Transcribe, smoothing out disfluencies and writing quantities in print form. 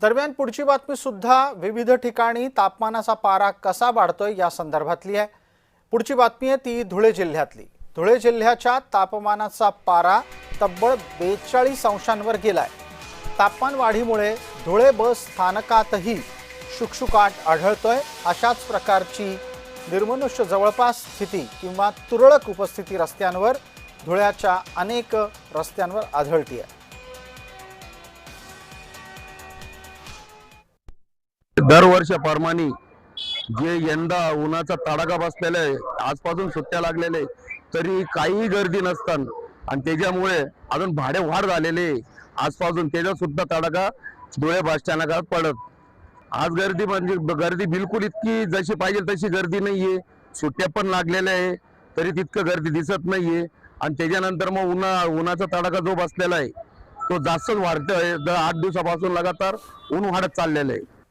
दरम्यान पुढची बातमी सुद्धा विविध ठिकाणी तापमानाचा पारा कसा वाढतोय या संदर्भातली आहे। पुढची बातमी आहे ती धुळे जिल्ह्यातली। धुळे जिल्ह्याच्या तापमानाचा पारा तब्बल 42 अंशांवर गेलाय। तापमान वाढीमुळे धुळे बस स्थानकातही शुकशुकाट आढळतोय। अशाच प्रकारची निर्मनुष्य जवळपास स्थिती किंवा तुरळक उपस्थिती रस्त्यांवर धुळ्याच्या अनेक रस्त्यांवर आढळते आहे। दरवर्षाप्रमाणे जे यंदा उन्हाचा तडाखा बसलेला आहे, आजपासून सुट्ट्या लागलेले तरी काही गर्दी नसताना आणि त्याच्यामुळे अजून भाडे वाढ झालेले आजपासून त्याचा सुद्धा तडाखा धुळे बस स्थानकात पडत। आज गर्दी म्हणजे गर्दी बिलकुल इतकी जशी पाहिजे तशी गर्दी नाहीये। सुट्ट्या पण लागलेल्या आहे तरी तितकं गर्दी दिसत नाहीये आणि त्याच्यानंतर मग उन्हाचा तडाखा जो बसलेला आहे तो जास्तच वाढतोय। 8 दिवसापासून लगातार ऊन वाढत चाललेलं आहे।